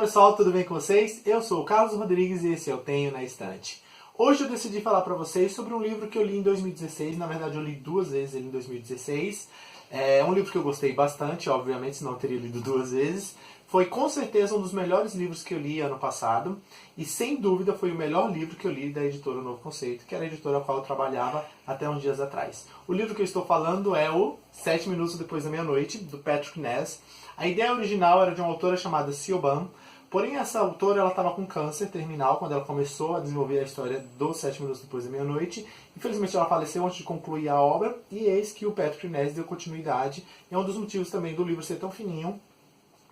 pessoal, tudo bem com vocês? Eu sou o Carlos Rodrigues e esse é o Tenho na Estante. Hoje eu decidi falar para vocês sobre um livro que eu li em 2016, na verdade eu li duas vezes ele em 2016. É um livro que eu gostei bastante, obviamente, senão eu teria lido duas vezes. Foi com certeza um dos melhores livros que eu li ano passado e sem dúvida foi o melhor livro que eu li da editora Novo Conceito, que era a editora a qual eu trabalhava até uns dias atrás. O livro que eu estou falando é o 7 Minutos Depois da Meia-Noite, do Patrick Ness. A ideia original era de uma autora chamada Siobhan, porém essa autora estava com câncer terminal quando ela começou a desenvolver a história dos 7 Minutos Depois da Meia-Noite. Infelizmente ela faleceu antes de concluir a obra e eis que o Patrick Ness deu continuidade. E é um dos motivos também do livro ser tão fininho,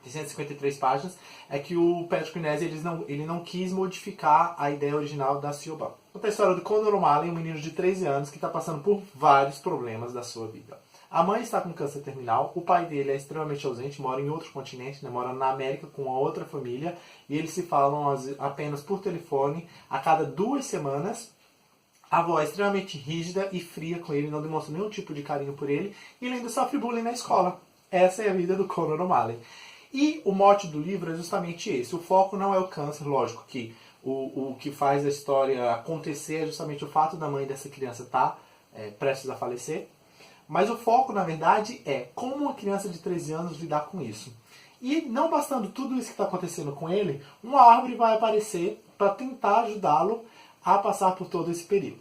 de 153 páginas, é que o Patrick Ness ele não quis modificar a ideia original da Siobhan. Conta a história do Conor O'Malley, um menino de 13 anos que está passando por vários problemas da sua vida. A mãe está com câncer terminal, o pai dele é extremamente ausente, mora em outro continente, mora na América com a outra família, e eles se falam apenas por telefone a cada 2 semanas. A avó é extremamente rígida e fria com ele, não demonstra nenhum tipo de carinho por ele, e ele ainda sofre bullying na escola. Essa é a vida do Conor O'Malley. E o mote do livro é justamente esse. O foco não é o câncer, lógico que o que faz a história acontecer é justamente o fato da mãe dessa criança estar prestes a falecer. Mas o foco, na verdade, é como uma criança de 13 anos lidar com isso. E não bastando tudo isso que está acontecendo com ele, uma árvore vai aparecer para tentar ajudá-lo a passar por todo esse período.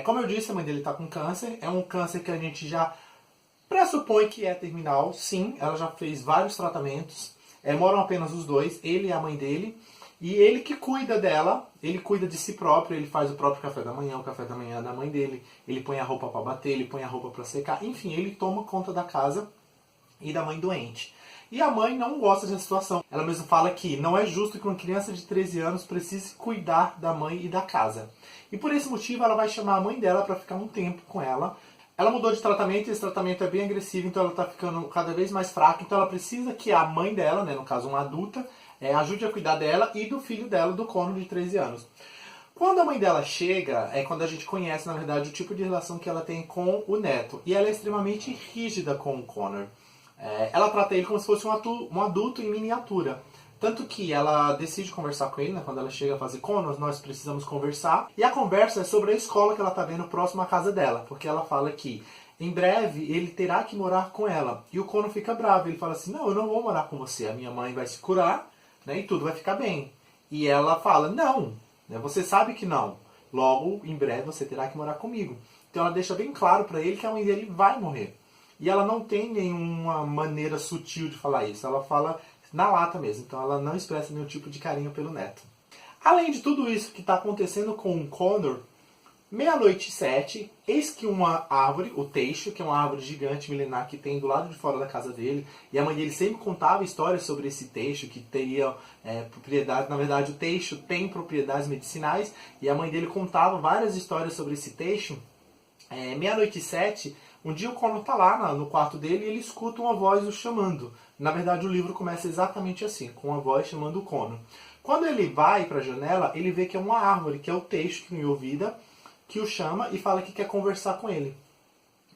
Como eu disse, a mãe dele está com câncer. É um câncer que a gente já pressupõe que é terminal. Sim, ela já fez vários tratamentos. Moram apenas os dois, ele e a mãe dele. E ele que cuida dela, ele cuida de si próprio, ele faz o próprio café da manhã, o café da manhã da mãe dele, ele põe a roupa para bater, ele põe a roupa para secar, enfim, ele toma conta da casa e da mãe doente. E a mãe não gosta dessa situação. Ela mesma fala que não é justo que uma criança de 13 anos precise cuidar da mãe e da casa. E por esse motivo ela vai chamar a mãe dela para ficar um tempo com ela. Ela mudou de tratamento e esse tratamento é bem agressivo, então ela está ficando cada vez mais fraca. Então ela precisa que a mãe dela, no caso uma adulta, ajude a cuidar dela e do filho dela, do Conor, de 13 anos. Quando a mãe dela chega, é quando a gente conhece, na verdade, o tipo de relação que ela tem com o neto. E ela é extremamente rígida com o Conor. Ela trata ele como se fosse um adulto em miniatura. Tanto que ela decide conversar com ele, quando ela chega a fazer Conor, nós precisamos conversar. E a conversa é sobre a escola que ela está vendo próximo à casa dela. Porque ela fala que em breve ele terá que morar com ela. E o Conor fica bravo. Ele fala assim, não, eu não vou morar com você. A minha mãe vai se curar, e tudo vai ficar bem. E ela fala, não, você sabe que não. Logo, em breve você terá que morar comigo. Então ela deixa bem claro para ele que a mãe dele vai morrer. E ela não tem nenhuma maneira sutil de falar isso. Ela fala na lata mesmo. Então ela não expressa nenhum tipo de carinho pelo neto. Além de tudo isso que está acontecendo com o Conor, 00:07, eis que uma árvore, o teixo, que é uma árvore gigante milenar que tem do lado de fora da casa dele, e a mãe dele sempre contava histórias sobre esse teixo, que teria propriedade, na verdade o teixo tem propriedades medicinais, e a mãe dele contava várias histórias sobre esse teixo. 00:07, um dia o Conor está lá no quarto dele e ele escuta uma voz o chamando. Na verdade o livro começa exatamente assim, com uma voz chamando o Conor. Quando ele vai para a janela, ele vê que é uma árvore, que é o teixo que o ouvida, que o chama e fala que quer conversar com ele.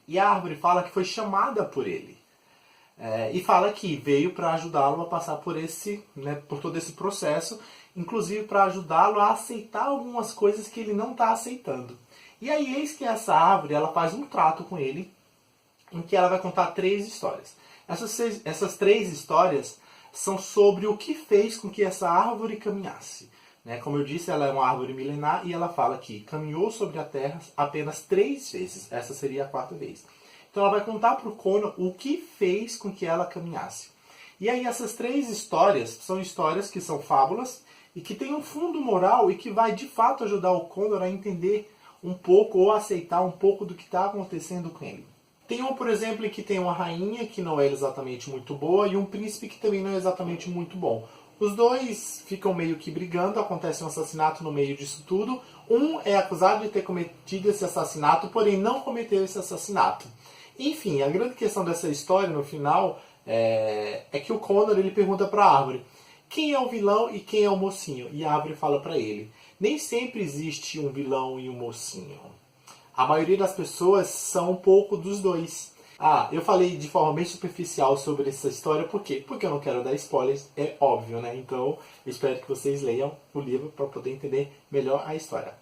E a árvore fala que foi chamada por ele. E fala que veio para ajudá-lo a passar por todo esse processo, inclusive para ajudá-lo a aceitar algumas coisas que ele não está aceitando. E aí eis que essa árvore ela faz um trato com ele, em que ela vai contar 3 histórias. Essas 3 histórias são sobre o que fez com que essa árvore caminhasse. Como eu disse, ela é uma árvore milenar e ela fala que caminhou sobre a terra apenas 3 vezes. Essa seria a 4ª vez. Então ela vai contar para o Conor o que fez com que ela caminhasse. E aí essas 3 histórias são histórias que são fábulas e que têm um fundo moral e que vai de fato ajudar o Conor a entender um pouco ou aceitar um pouco do que está acontecendo com ele. Tem um, por exemplo, em que tem uma rainha que não é exatamente muito boa e um príncipe que também não é exatamente muito bom. Os dois ficam meio que brigando, acontece um assassinato no meio disso tudo. Um é acusado de ter cometido esse assassinato, porém não cometeu esse assassinato. Enfim, a grande questão dessa história no final é que o Conor ele pergunta para a árvore quem é o vilão e quem é o mocinho. E a árvore fala para ele, nem sempre existe um vilão e um mocinho. A maioria das pessoas são um pouco dos dois. Ah, eu falei de forma bem superficial sobre essa história, por quê? Porque eu não quero dar spoilers, é óbvio, né? Então, eu espero que vocês leiam o livro para poder entender melhor a história.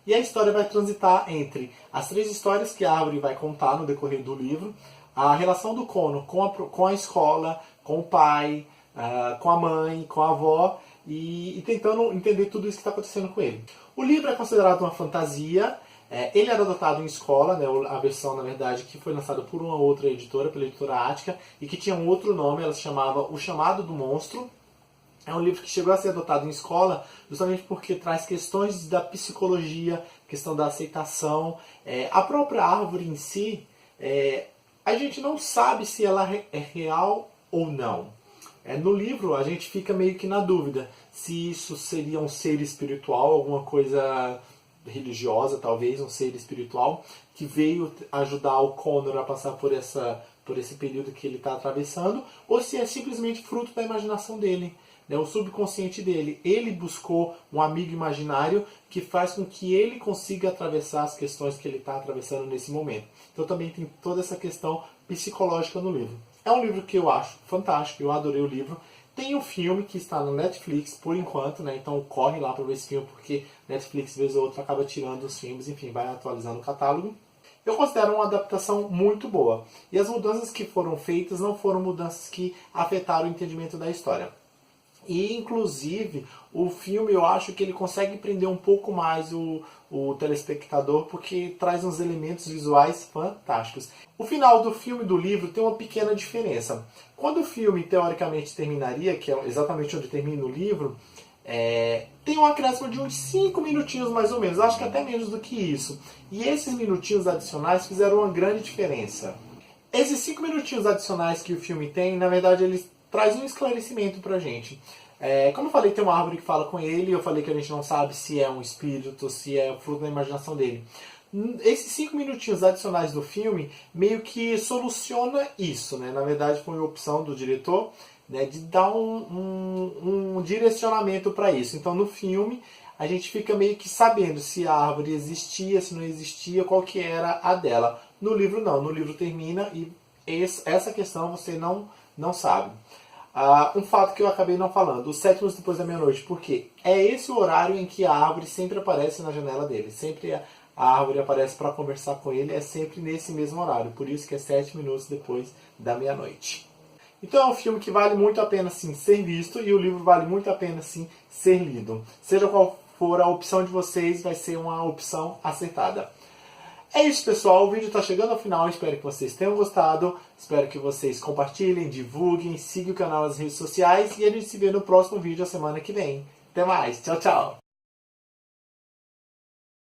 E a história vai transitar entre as 3 histórias que a árvore vai contar no decorrer do livro, a relação do Connor com a escola, com o pai, com a mãe, com a avó, e tentando entender tudo isso que está acontecendo com ele. O livro é considerado uma fantasia. Ele era adotado em escola, né, a versão, na verdade, que foi lançada por uma outra editora, pela editora Ática, e que tinha um outro nome, ela se chamava O Chamado do Monstro. É um livro que chegou a ser adotado em escola justamente porque traz questões da psicologia, questão da aceitação. A própria árvore em si, a gente não sabe se ela é real ou não. No livro a gente fica meio que na dúvida se isso seria um ser espiritual, alguma coisa religiosa, talvez, um ser espiritual, que veio ajudar o Connor a passar por esse período que ele está atravessando, ou se é simplesmente fruto da imaginação dele, né, o subconsciente dele. Ele buscou um amigo imaginário que faz com que ele consiga atravessar as questões que ele está atravessando nesse momento. Então também tem toda essa questão psicológica no livro. É um livro que eu acho fantástico, eu adorei o livro. Tem um filme que está no Netflix por enquanto, né? Então corre lá para ver esse filme, porque Netflix, vez ou outra, acaba tirando os filmes, enfim, vai atualizando o catálogo. Eu considero uma adaptação muito boa. E as mudanças que foram feitas não foram mudanças que afetaram o entendimento da história. E, inclusive, o filme, eu acho que ele consegue prender um pouco mais o telespectador, porque traz uns elementos visuais fantásticos. O final do filme e do livro tem uma pequena diferença. Quando o filme, teoricamente, terminaria, que é exatamente onde termina o livro, tem um acréscimo de uns 5 minutinhos mais ou menos, acho que até menos do que isso. E esses minutinhos adicionais fizeram uma grande diferença. Esses 5 minutinhos adicionais que o filme tem, na verdade, eles traz um esclarecimento pra gente. Como eu falei, tem uma árvore que fala com ele, eu falei que a gente não sabe se é um espírito, se é fruto da imaginação dele. Esses 5 minutinhos adicionais do filme meio que soluciona isso, né? Na verdade, foi uma opção do diretor, né, de dar um direcionamento para isso. Então, no filme, a gente fica meio que sabendo se a árvore existia, se não existia, qual que era a dela. No livro, não. No livro termina e essa questão você não sabe. Um fato que eu acabei não falando, os 7 minutos depois da meia-noite, porque é esse o horário em que a árvore sempre aparece na janela dele. Sempre a árvore aparece para conversar com ele, é sempre nesse mesmo horário. Por isso que é 7 minutos depois da meia-noite. Então é um filme que vale muito a pena sim ser visto e o livro vale muito a pena sim ser lido. Seja qual for a opção de vocês, vai ser uma opção acertada. É isso, pessoal. O vídeo está chegando ao final. Espero que vocês tenham gostado. Espero que vocês compartilhem, divulguem, sigam o canal nas redes sociais. E a gente se vê no próximo vídeo a semana que vem. Até mais. Tchau, tchau.